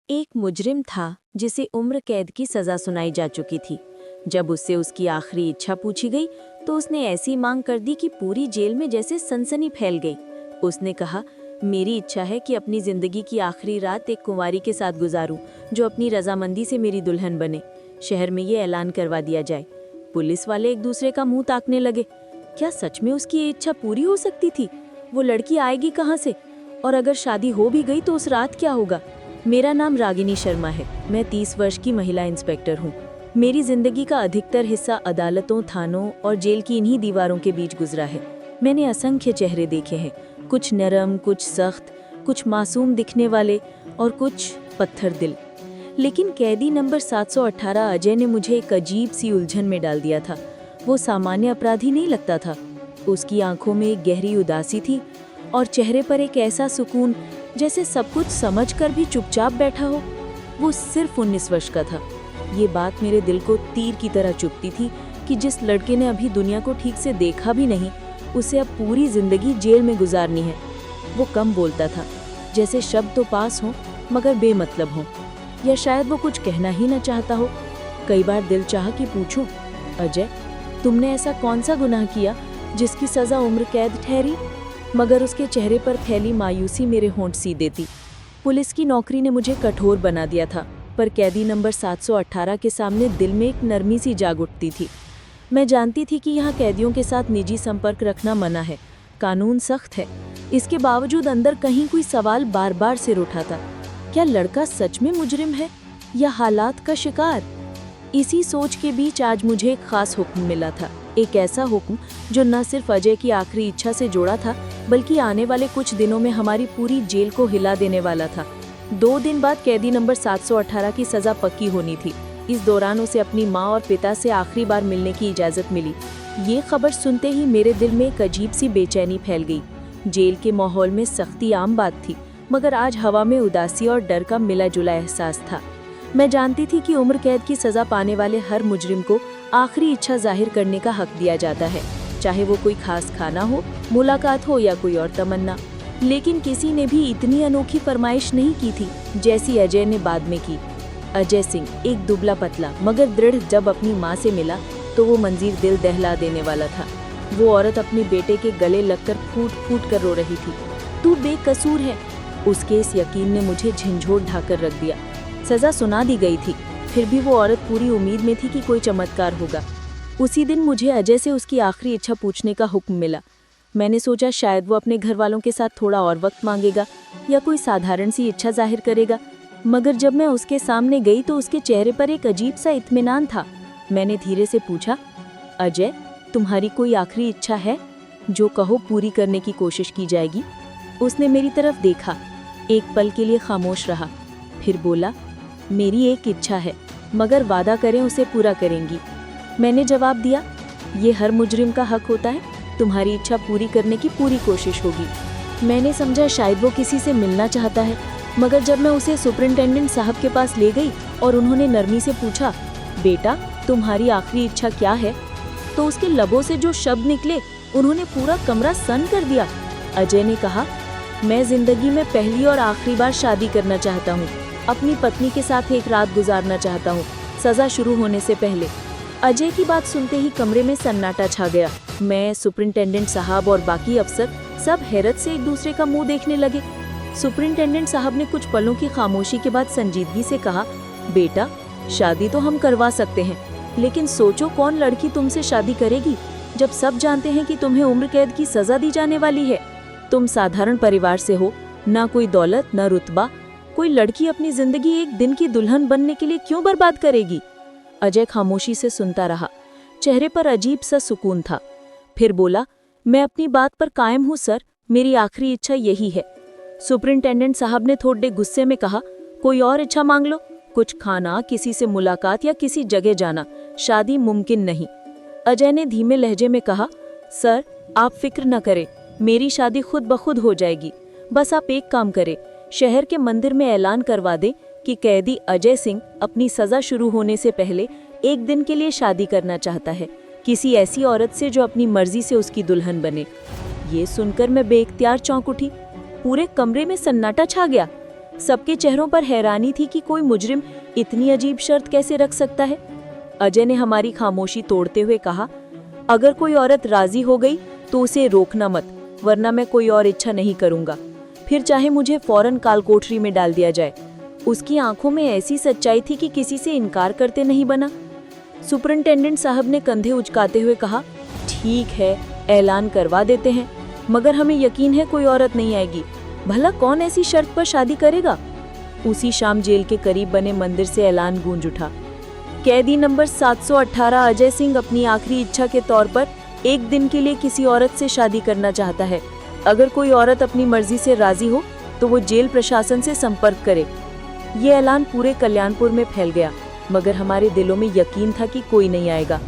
एक मुजरिम था जिसे उम्र कैद की सजा सुनाई जा चुकी थी। जब उससे उसकी आखिरी इच्छा पूछी गई तो उसने ऐसी मांग कर दी कि पूरी जेल में जैसे सनसनी फैल गई। उसने कहा, मेरी इच्छा है कि अपनी जिंदगी की आखिरी रात एक कुंवारी के साथ गुजारूं जो अपनी रजामंदी से मेरी दुल्हन बने। शहर में ये ऐलान करवा दिया जाए। पुलिस वाले एक दूसरे का मुंह ताकने लगे। क्या सच में उसकी ये इच्छा पूरी हो सकती थी? वो लड़की आएगी कहाँ से? और अगर शादी हो भी गई तो उस रात क्या होगा? मेरा नाम रागिनी शर्मा है। मैं 30 वर्ष की महिला इंस्पेक्टर हूँ। मेरी जिंदगी का अधिकतर हिस्सा अदालतों, थानों और जेल की इन्हीं दीवारों के बीच गुजरा है। मैंने असंख्य चेहरे देखे हैं, कुछ नरम, कुछ सख्त, कुछ मासूम दिखने वाले और कुछ पत्थर दिल। लेकिन कैदी नंबर 718 अजय ने मुझे एक अजीब सी उलझन में डाल दिया था। वो सामान्य अपराधी नहीं लगता था। उसकी आंखों में एक गहरी उदासी थी और चेहरे पर एक ऐसा सुकून जैसे सब कुछ समझकर भी चुपचाप बैठा हो। वो सिर्फ 19 वर्ष का था। ये बात मेरे दिल को तीर की तरह चुभती थी कि जिस लड़के ने अभी दुनिया को ठीक से देखा भी नहीं, उसे अब पूरी जिंदगी जेल में गुजारनी है। वो कम बोलता था, जैसे शब्द तो पास हों मगर बेमतलब हों, या शायद वो कुछ कहना ही न चाहता हो। कई बार दिल चाहा कि पूछूं, अजय, तुमने ऐसा कौन सा गुनाह किया जिसकी सजा उम्र कैद ठहरी? मगर उसके चेहरे पर फैली मायूसी मेरे होंठ सी देती। पुलिस की नौकरी ने मुझे कठोर बना दिया था, पर कैदी नंबर 718 के सामने दिल में एक नरमी सी जाग उठती थी। मैं जानती थी कि यहाँ कैदियों के साथ निजी संपर्क रखना मना है, कानून सख्त है। इसके बावजूद अंदर कहीं कोई सवाल बार बार सिर उठाता। क्या लड़का सच में मुजरिम है या हालात का शिकार? इसी सोच के बीच आज मुझे एक खास हुक्म मिला था। एक ऐसा हुक्म जो न सिर्फ अजय की आखिरी इच्छा से जोड़ा था, बल्कि आने वाले कुछ दिनों में हमारी पूरी जेल को हिला देने वाला था। 2 दिन बाद कैदी नंबर 718 की सजा पक्की होनी थी। इस दौरान उसे अपनी माँ और पिता से आखिरी बार मिलने की इजाज़त मिली। ये खबर सुनते ही मेरे दिल में एक अजीब सी बेचैनी फैल गई। जेल के माहौल में सख्ती आम बात थी, मगर आज हवा में उदासी और डर का मिला जुला एहसास था। मैं जानती थी कि उम्र कैद की सजा पाने वाले हर मुजरिम को आखिरी इच्छा जाहिर करने का हक दिया जाता है, चाहे वो कोई खास खाना हो, मुलाकात हो या कोई और तमन्ना। लेकिन किसी ने भी इतनी अनोखी फरमाइश नहीं की थी जैसी अजय ने बाद में की। अजय सिंह, एक दुबला पतला मगर दृढ़, जब अपनी माँ से मिला तो वो मंजीर दिल दहला देने वाला था। वो औरत अपने बेटे के गले लगकर फूट फूट कर रो रही थी। तू बेकसूर है। उसके इस यकीन ने मुझे झंझोर ढाकर रख दिया। सजा सुना दी गई थी, फिर भी वो औरत पूरी उम्मीद में थी कि कोई चमत्कार होगा। उसी दिन मुझे अजय से उसकी आखिरी इच्छा पूछने का हुक्म मिला। मैंने सोचा शायद वो अपने घर वालों के साथ थोड़ा और वक्त मांगेगा या कोई साधारण सी इच्छा जाहिर करेगा, मगर जब मैं उसके सामने गई तो उसके चेहरे पर एक अजीब सा इत्मीनान था। मैंने धीरे से पूछा, अजय, तुम्हारी कोई आखिरी इच्छा है? जो कहो पूरी करने की कोशिश की जाएगी। उसने मेरी तरफ देखा, एक पल के लिए खामोश रहा, फिर बोला, मेरी एक इच्छा है, मगर वादा करें उसे पूरा करेंगी। मैंने जवाब दिया, ये हर मुजरिम का हक होता है। तुम्हारी इच्छा पूरी करने की पूरी कोशिश होगी। मैंने समझा शायद वो किसी से मिलना चाहता है, मगर जब मैं उसे सुपरिंटेंडेंट साहब के पास ले गई और उन्होंने नरमी से पूछा, बेटा, तुम्हारी आखिरी इच्छा क्या है, तो उसके लबों से जो शब्द निकले उन्होंने पूरा कमरा सन कर दिया। अजय ने कहा, मैं जिंदगी में पहली और आखिरी बार शादी करना चाहता हूँ। अपनी पत्नी के साथ एक रात गुजारना चाहता हूँ, सजा शुरू होने से पहले। अजय की बात सुनते ही कमरे में सन्नाटा छा गया। मैं, सुपरिंटेंडेंट साहब और बाकी अफसर सब हैरत से एक दूसरे का मुंह देखने लगे। सुपरिंटेंडेंट साहब ने कुछ पलों की खामोशी के बाद संजीदगी से कहा, बेटा, शादी तो हम करवा सकते हैं, लेकिन सोचो कौन लड़की तुमसे शादी करेगी जब सब जानते हैं कि तुम्हें उम्र कैद की सजा दी जाने वाली है। तुम साधारण परिवार से हो, ना कोई दौलत, ना रुतबा। कोई लड़की अपनी जिंदगी एक दिन की दुल्हन बनने के लिए क्यों बर्बाद करेगी? अजय खामोशी से सुनता रहा, चेहरे पर अजीब सा सुकून था। फिर बोला, मैं अपनी बात पर कायम हूँ सर, मेरी आखिरी इच्छा यही है। सुपरिंटेंडेंट साहब ने थोड़े गुस्से में कहा, कोई और इच्छा मांग लो, कुछ खाना, किसी से मुलाकात या किसी जगह जाना, शादी मुमकिन नहीं। अजय ने धीमे लहजे में कहा, सर, आप फिक्र न करें, मेरी शादी खुद ब खुद हो जाएगी। बस आप एक काम करें, शहर के मंदिर में ऐलान करवा दें कि कैदी अजय सिंह अपनी सजा शुरू होने से पहले एक दिन के लिए शादी करना चाहता है, किसी ऐसी औरत से जो अपनी मर्जी से उसकी दुल्हन बने। ये सुनकर मैं बेइख्तियार चौंक उठी। पूरे कमरे में सन्नाटा छा गया। सबके चेहरों पर हैरानी थी कि कोई मुजरिम इतनी अजीब शर्त कैसे रख सकता है। अजय ने हमारी खामोशी तोड़ते हुए कहा, अगर कोई औरत राजी हो गई तो उसे रोकना मत, वरना मैं कोई और इच्छा नहीं करूंगा, फिर चाहे मुझे फौरन कालकोठरी में डाल दिया जाए। उसकी आंखों में ऐसी सच्चाई थी कि किसी से इनकार करते नहीं बना। सुपरिंटेंडेंट साहब ने कंधे उचकाते हुए कहा, ठीक है, ऐलान करवा देते हैं, मगर हमें यकीन है कोई औरत नहीं आएगी। भला कौन ऐसी शर्त पर शादी करेगा? उसी शाम जेल के करीब बने मंदिर से ऐलान गूंज उठा, कैदी नंबर 718 अजय सिंह अपनी आखिरी इच्छा के तौर पर एक दिन के लिए किसी औरत से शादी करना चाहता है। अगर कोई औरत अपनी मर्जी से राजी हो तो वो जेल प्रशासन से संपर्क करे। ये ऐलान पूरे कल्याणपुर में फैल गया, मगर हमारे दिलों में यकीन था कि कोई नहीं आएगा।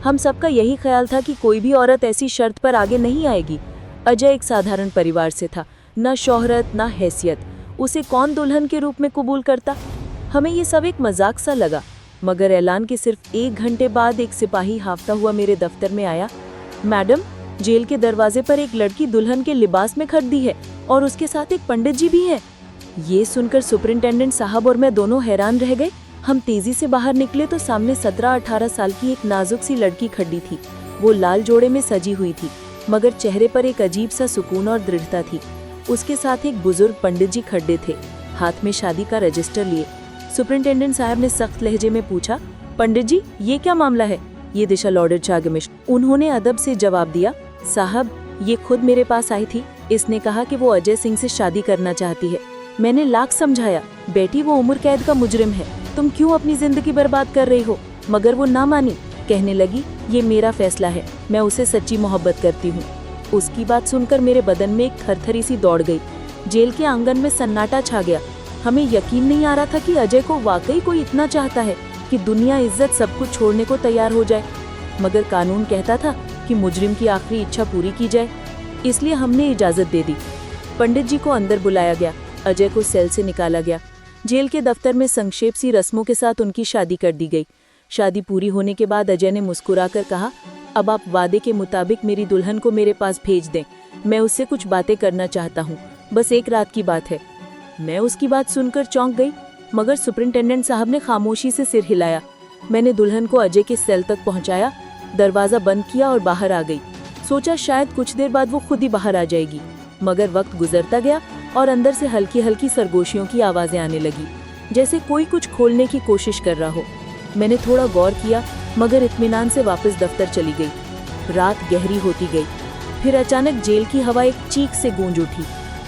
हम सबका यही ख्याल था कि कोई भी औरत ऐसी शर्त पर आगे नहीं आएगी। अजय एक साधारण परिवार से था, न शोहरत न हैसियत, उसे कौन दुल्हन के रूप में कबूल करता। हमें ये सब एक मजाक सा लगा, मगर ऐलान के सिर्फ 1 घंटे बाद एक सिपाही हाफता हुआ मेरे दफ्तर में आया। मैडम, जेल के दरवाजे पर एक लड़की दुल्हन के लिबास में खड़ी है और उसके साथ एक पंडित जी भी हैं। ये सुनकर सुपरिंटेंडेंट साहब और मैं दोनों हैरान रह गए। हम तेजी से बाहर निकले तो सामने 17-18 साल की एक नाजुक सी लड़की खड़ी थी। वो लाल जोड़े में सजी हुई थी, मगर चेहरे पर एक अजीब सा सुकून और दृढ़ता थी। उसके साथ एक बुजुर्ग पंडित जी खड़े थे, हाथ में शादी का रजिस्टर लिए। सुपरिंटेंडेंट साहब ने सख्त लहजे में पूछा, पंडित जी, ये क्या मामला है? ये दिशा लॉर्डर चागमिश। उन्होंने अदब से जवाब दिया, साहब, ये खुद मेरे पास आई थी। इसने कहा कि वो अजय सिंह से शादी करना चाहती है। मैंने लाख समझाया, बेटी वो उम्र कैद का मुजरिम है, तुम क्यों अपनी जिंदगी बर्बाद कर रही हो? मगर वो ना मानी, कहने लगी, ये मेरा फैसला है, मैं उसे सच्ची मोहब्बत करती हूँ। उसकी बात सुनकर मेरे बदन में एक थरथरी सी दौड़ गई। जेल के आंगन में सन्नाटा छा गया। हमें यकीन नहीं आ रहा था कि अजय को वाकई कोई इतना चाहता है कि दुनिया इज्जत सब कुछ छोड़ने को तैयार हो जाए। मगर कानून कहता था कि मुजरिम की आखिरी इच्छा पूरी की जाए, इसलिए हमने इजाजत दे दी। पंडित जी को अंदर बुलाया गया, अजय को सेल से निकाला गया। जेल के दफ्तर में संक्षेप सी रस्मों के साथ उनकी शादी कर दी गई। शादी पूरी होने के बाद अजय ने मुस्कुराकर कहा, अब आप वादे के मुताबिक मेरी दुल्हन को मेरे पास भेज दें। मैं उससे कुछ बातें करना चाहता हूँ, बस एक रात की बात है। मैं उसकी बात सुनकर चौंक गई, मगर सुपरिंटेंडेंट साहब ने खामोशी से सिर हिलाया। मैंने दुल्हन को अजय के सेल तक पहुँचाया, दरवाज़ा बंद किया और बाहर आ गई। सोचा शायद कुछ देर बाद वो खुद ही बाहर आ जाएगी, मगर वक्त गुजरता गया और अंदर से हल्की हल्की सरगोशियों की आवाज़ें आने लगी, जैसे कोई कुछ खोलने की कोशिश कर रहा हो। मैंने थोड़ा गौर किया, मगर इत्मीनान से वापस दफ्तर चली गई। रात गहरी होती गई। फिर अचानक जेल की हवा एक चीख से गूंज उठी।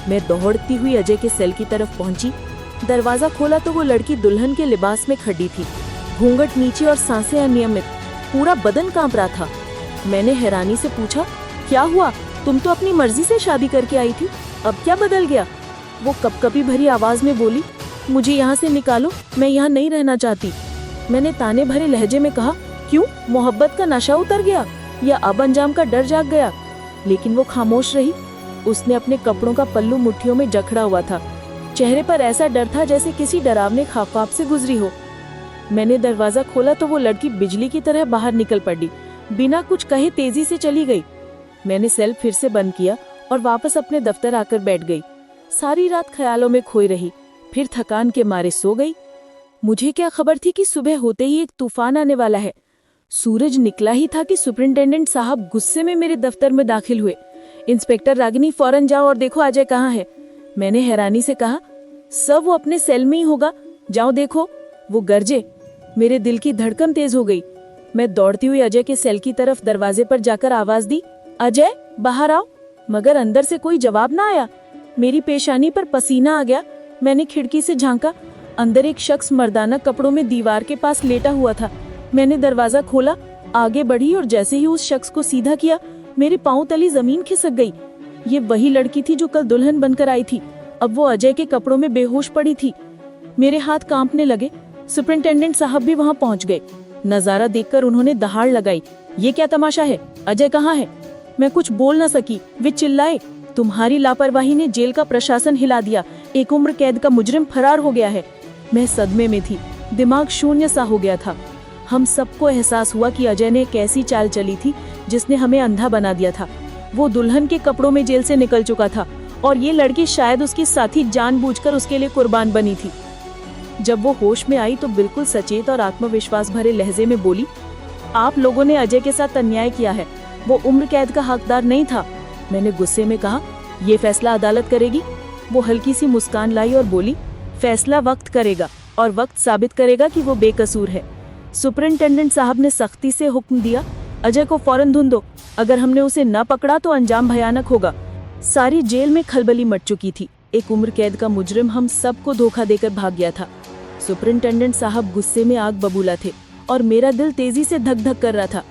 मैं दौड़ती हुई अजय के सेल की तरफ पहुंची। दरवाजा खोला तो वो लड़की दुल्हन के लिबास में खड़ी थी, घूंघट नीचे और सांसें अनियमित, पूरा बदन कांप रहा था। मैंने हैरानी से पूछा, क्या हुआ? तुम तो अपनी मर्जी से शादी करके आई थी, अब क्या बदल गया? वो कपकपी भरी आवाज में बोली, मुझे यहाँ से निकालो, मैं यहाँ नहीं रहना चाहती। मैंने ताने भरे लहजे में कहा, क्यों? मोहब्बत का नशा उतर गया या अब अंजाम का डर जाग गया? लेकिन वो खामोश रही। उसने अपने कपड़ों का पल्लू मुट्ठियों में जकड़ा हुआ था। चेहरे पर ऐसा डर था जैसे किसी डरावने ख्वाब से गुजरी हो। मैंने दरवाजा खोला तो वो लड़की बिजली की तरह बाहर निकल पड़ी, बिना कुछ कहे तेजी से चली गई। मैंने सेल फिर से बंद किया और वापस अपने दफ्तर आकर बैठ गई। सारी रात ख्यालों में खोई रही, फिर थकान के मारे सो गई। मुझे क्या खबर थी कि सुबह होते ही एक तूफान आने वाला है। सूरज निकला ही था कि सुपरिंटेंडेंट साहब गुस्से में मेरे दफ्तर में दाखिल हुए। इंस्पेक्टर रागिनी, फौरन जाओ और देखो अजय कहाँ है। मैंने हैरानी से कहा, सर वो अपने सेल में ही होगा, जाओ देखो। वो गरजे। मेरे दिल की धड़कन तेज हो गई। मैं दौड़ती हुई अजय के सेल की तरफ दरवाजे पर जाकर आवाज दी, अजय बाहर आओ। मगर अंदर से कोई जवाब ना आया। मेरी पेशानी पर पसीना आ गया। मैंने खिड़की से झांका, अंदर एक शख्स मर्दाना कपड़ों में दीवार के पास लेटा हुआ था। मैंने दरवाजा खोला, आगे बढ़ी और जैसे ही उस शख्स को सीधा किया, मेरे पांव तली जमीन खिसक गई। ये वही लड़की थी जो कल दुल्हन बनकर आई थी। अब वो अजय के कपड़ों में बेहोश पड़ी थी। मेरे हाथ कांपने लगे। सुपरिंटेंडेंट साहब भी वहाँ पहुँच गए। नजारा देखकर उन्होंने दहाड़ लगाई, ये क्या तमाशा है? अजय कहाँ है? मैं कुछ बोल न सकी। वे चिल्लाए, तुम्हारी लापरवाही ने जेल का प्रशासन हिला दिया, एक उम्र कैद का मुजरिम फरार हो गया है। मैं सदमे में थी, दिमाग शून्य सा हो गया था। हम सबको एहसास हुआ कि अजय ने कैसी चाल चली थी जिसने हमें अंधा बना दिया था। वो दुल्हन के कपड़ों में जेल से निकल चुका था और ये लड़की शायद उसकी साथी जानबूझकर उसके लिए कुर्बान बनी थी। जब वो होश में आई तो बिल्कुल सचेत और आत्मविश्वास भरे लहजे में बोली, आप लोगों ने अजय के साथ अन्याय किया है, वो उम्र कैद का हकदार नहीं था। मैंने गुस्से में कहा, ये फैसला अदालत करेगी। वो हल्की सी मुस्कान लाई और बोली, फैसला वक्त करेगा और वक्त साबित करेगा कि वो बेकसूर है। सुपरिंटेंडेंट साहब ने सख्ती से हुक्म दिया, अजय को फौरन ढूंढो, अगर हमने उसे न पकड़ा तो अंजाम भयानक होगा। सारी जेल में खलबली मच चुकी थी। एक उम्र कैद का मुजरिम हम सबको धोखा देकर भाग गया था। सुपरिंटेंडेंट साहब गुस्से में आग बबूला थे और मेरा दिल तेजी से धक धक कर रहा था।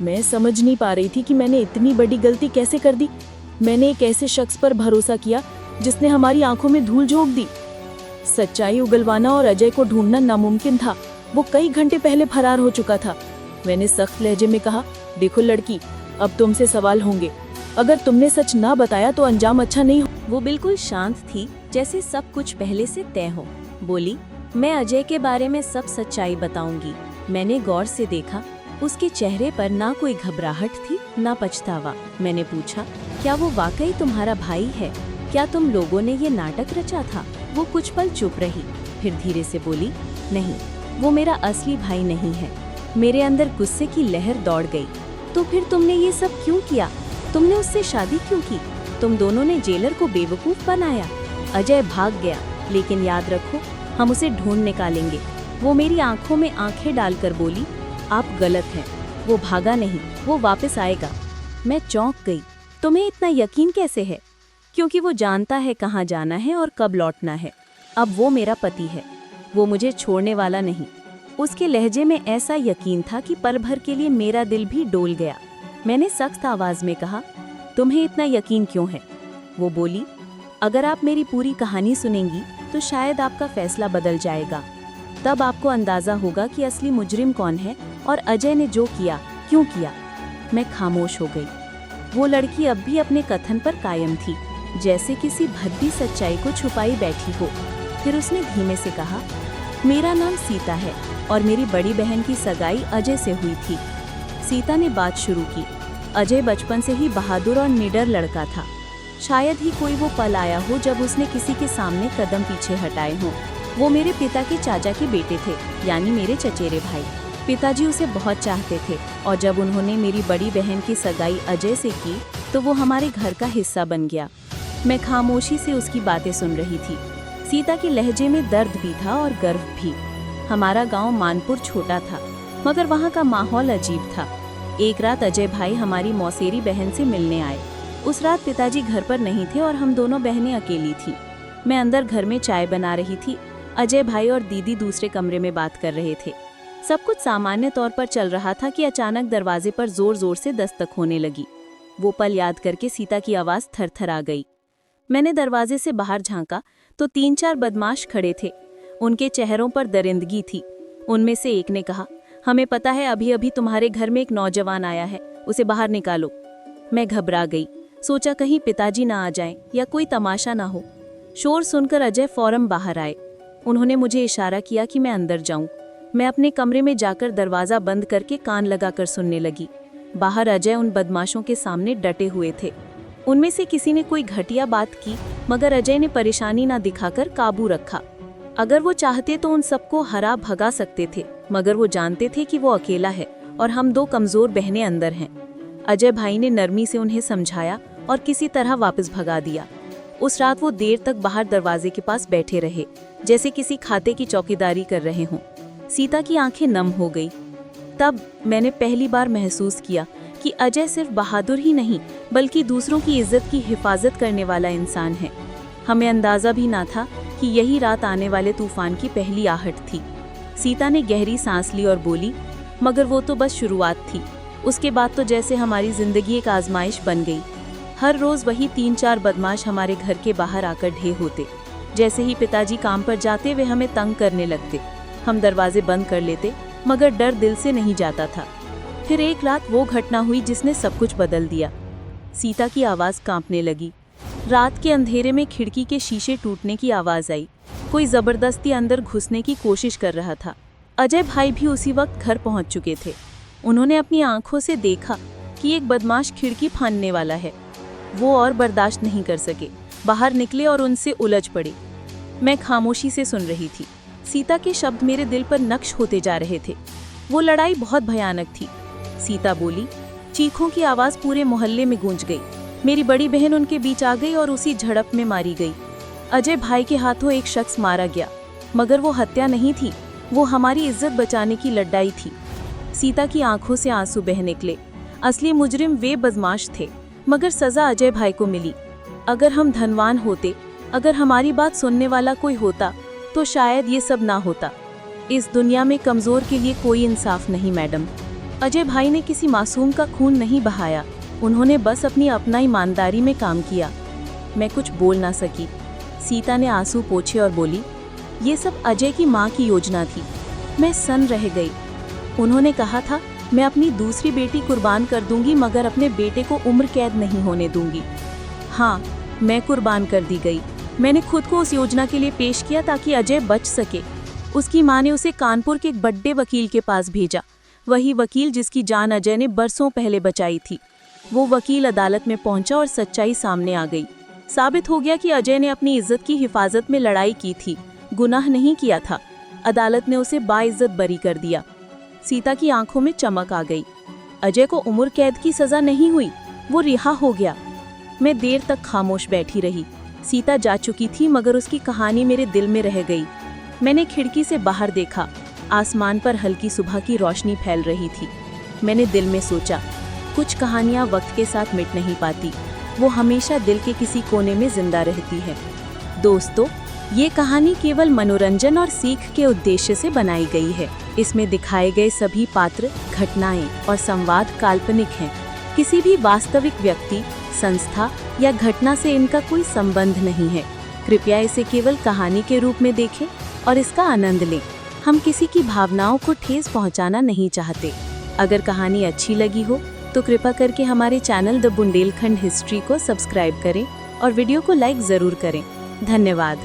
मैं समझ नहीं पा रही थी कि मैंने इतनी बड़ी गलती कैसे कर दी। मैंने एक ऐसे शख्स पर भरोसा किया जिसने हमारी आंखों में धूल झोंक दी। सच्चाई उगलवाना और अजय को ढूंढना नामुमकिन था। वो कई घंटे पहले फरार हो चुका था। मैंने सख्त लहजे में कहा, देखो लड़की, अब तुमसे सवाल होंगे। अगर तुमने सच ना बताया तो अंजाम अच्छा नहीं हो। वो बिल्कुल शांत थी, जैसे सब कुछ पहले से तय हो। बोली, मैं अजय के बारे में सब सच्चाई बताऊंगी। मैंने गौर से देखा, उसके चेहरे पर ना कोई घबराहट थी ना पछतावा। मैंने पूछा, क्या वो वाकई तुम्हारा भाई है? क्या तुम लोगों ने ये नाटक रचा था? वो कुछ पल चुप रही, फिर धीरे से बोली, नहीं, वो मेरा असली भाई नहीं है। मेरे अंदर गुस्से की लहर दौड़ गई। तो फिर तुमने ये सब क्यों किया? तुमने उससे शादी क्यों की? तुम दोनों ने जेलर को बेवकूफ बनाया। अजय भाग गया, लेकिन याद रखो, हम उसे ढूंढ निकालेंगे। वो मेरी आंखों में आंखें डालकर बोली, आप गलत हैं। वो भागा नहीं, वो वापस आएगा। मैं चौंक गई। तुम्हें इतना यकीन कैसे है? क्योंकि वो जानता है कहाँ जाना है और कब लौटना है। अब वो मेरा पति है, वो मुझे छोड़ने वाला नहीं। उसके लहजे में ऐसा यकीन था कि पल भर के लिए मेरा दिल भी डोल गया। मैंने सख्त आवाज में कहा, तुम्हें इतना यकीन क्यों है? वो बोली, अगर आप मेरी पूरी कहानी सुनेंगी तो शायद आपका फैसला बदल जाएगा। तब आपको अंदाजा होगा कि असली मुजरिम कौन है और अजय ने जो किया क्यों किया। मैं खामोश हो गई। वो लड़की अब भी अपने कथन पर कायम थी, जैसे किसी भद्दी सच्चाई को छुपाई बैठी हो। फिर उसने धीमे से कहा, मेरा नाम सीता है और मेरी बड़ी बहन की सगाई अजय से हुई थी। सीता ने बात शुरू की। अजय बचपन से ही बहादुर और निडर लड़का था। शायद ही कोई वो पल आया हो जब उसने किसी के सामने कदम पीछे हटाए हों। वो मेरे पिता के चाचा के बेटे थे, यानी मेरे चचेरे भाई। पिताजी उसे बहुत चाहते थे और जब उन्होंने मेरी बड़ी बहन की सगाई अजय से की तो वो हमारे घर का हिस्सा बन गया। मैं खामोशी से उसकी बातें सुन रही थी। सीता के लहजे में दर्द भी था और गर्व भी। हमारा गांव मानपुर छोटा था, मगर वहाँ का माहौल अजीब था। एक रात अजय भाई हमारी मौसेरी बहन से मिलने आए। उस रात पिताजी घर पर नहीं थे और हम दोनों बहनें अकेली थी। मैं अंदर घर में चाय बना रही थी। अजय भाई और दीदी दूसरे कमरे में बात कर रहे थे। सब कुछ सामान्य तौर पर चल रहा था कि अचानक दरवाजे पर जोर जोर से दस्तक होने लगी। वो पल याद करके सीता की आवाज़ थरथरा गई। मैंने दरवाजे से बाहर झांका तो 3-4 बदमाश खड़े थे। उनके चेहरों पर दरिंदगी थी। उनमें से एक ने कहा, हमें पता है अभी अभी तुम्हारे घर में एक नौजवान आया है, उसे बाहर निकालो। मैं घबरा गई, सोचा कहीं पिताजी ना आ जाएं या कोई तमाशा ना हो। शोर सुनकर अजय फौरन बाहर आए। उन्होंने मुझे इशारा किया कि मैं अंदर जाऊं। मैं अपने कमरे में जाकर दरवाज़ा बंद करके कान लगाकर सुनने लगी। बाहर अजय उन बदमाशों के सामने डटे हुए थे। उनमें से किसी ने कोई घटिया बात की, मगर अजय ने परेशानी ना दिखाकर काबू रखा। अगर वो चाहते तो उन सबको हरा भगा सकते थे, मगर वो जानते थे कि वो अकेला है और हम 2 कमज़ोर बहनें अंदर हैं। अजय भाई ने नरमी से उन्हें समझाया और किसी तरह वापस भगा दिया। उस रात वो देर तक बाहर दरवाजे के पास बैठे रहे, जैसे किसी खाते की चौकीदारी कर रहे हों। सीता की आंखें नम हो गई। तब मैंने पहली बार महसूस किया कि अजय सिर्फ बहादुर ही नहीं, बल्कि दूसरों की इज्जत की हिफाजत करने वाला इंसान है। हमें अंदाज़ा भी ना था कि यही रात आने वाले तूफान की पहली आहट थी। सीता ने गहरी सांस ली और बोली, मगर वो तो बस शुरुआत थी। उसके बाद तो जैसे हमारी जिंदगी एक आजमाइश बन गई। हर रोज़ वही 3-4 बदमाश हमारे घर के बाहर आकर ढेर होते। जैसे ही पिताजी काम पर जाते वे हमें तंग करने लगते। हम दरवाजे बंद कर लेते, मगर डर दिल से नहीं जाता था। फिर एक रात वो घटना हुई जिसने सब कुछ बदल दिया। सीता की आवाज़ कांपने लगी। रात के अंधेरे में खिड़की के शीशे टूटने की आवाज़ आई। कोई ज़बरदस्ती अंदर घुसने की कोशिश कर रहा था। अजय भाई भी उसी वक्त घर पहुंच चुके थे। उन्होंने अपनी आंखों से देखा कि एक बदमाश खिड़की फांदने वाला है। वो और बर्दाश्त नहीं कर सके। बाहर निकले और उनसे उलझ पड़े। मैं खामोशी से सुन रही थी। सीता के शब्द मेरे दिल पर नक्श होते जा रहे थे। वो लड़ाई बहुत भयानक थी। सीता बोली। चीखों की आवाज़ पूरे मोहल्ले में गूंज गई। मेरी बड़ी बहन उनके बीच आ गई और उसी झड़प में मारी गई। अजय भाई के हाथों एक शख्स मारा गया, मगर वो हत्या नहीं थी, वो हमारी इज्जत बचाने की लड़ाई थी। सीता की आंखों से आंसू बह निकले। असली मुजरिम वे बदमाश थे, मगर सजा अजय भाई को मिली। अगर हम धनवान होते, अगर हमारी बात सुनने वाला कोई होता, तो शायद ये सब ना होता। इस दुनिया में कमज़ोर के लिए कोई इंसाफ नहीं मैडम। अजय भाई ने किसी मासूम का खून नहीं बहाया, उन्होंने बस अपनी अपना ईमानदारी में काम किया। मैं कुछ बोल ना सकी। सीता ने आंसू पोंछे और बोली, ये सब अजय की माँ की योजना थी। मैं सन्न रह गई। उन्होंने कहा था, मैं अपनी दूसरी बेटी कुर्बान कर दूंगी, मगर अपने बेटे को उम्र कैद नहीं होने दूंगी। हाँ, मैं कुर्बान कर दी गई। मैंने खुद को उस योजना के लिए पेश किया ताकि अजय बच सके। उसकी माँ ने उसे कानपुर के एक बड़े वकील के पास भेजा, वही वकील जिसकी जान अजय ने बरसों पहले बचाई थी। वो वकील अदालत में पहुंचा और सच्चाई सामने आ गई। साबित हो गया कि अजय ने अपनी इज्जत की हिफाजत में लड़ाई की थी, गुनाह नहीं किया था। अदालत ने उसे बाइज्जत बरी कर दिया। सीता की आंखों में चमक आ गई। अजय को उम्र कैद की सजा नहीं हुई, वो रिहा हो गया। मैं देर तक खामोश बैठी रही। सीता जा चुकी थी, मगर उसकी कहानी मेरे दिल में रह गई। मैंने खिड़की से बाहर देखा। आसमान पर हल्की सुबह की रोशनी फैल रही थी। मैंने दिल में सोचा, कुछ कहानियाँ वक्त के साथ मिट नहीं पाती, वो हमेशा दिल के किसी कोने में जिंदा रहती है। दोस्तों, ये कहानी केवल मनोरंजन और सीख के उद्देश्य से बनाई गई है। इसमें दिखाए गए सभी पात्र, घटनाएं और संवाद काल्पनिक हैं। किसी भी वास्तविक व्यक्ति, संस्था या घटना से इनका कोई संबंध नहीं है। कृपया इसे केवल कहानी के रूप में देखें और इसका आनंद लें। हम किसी की भावनाओं को ठेस पहुंचाना नहीं चाहते। अगर कहानी अच्छी लगी हो तो कृपा करके हमारे चैनल द बुंदेलखंड हिस्ट्री को सब्सक्राइब करें और वीडियो को लाइक ज़रूर करें। धन्यवाद।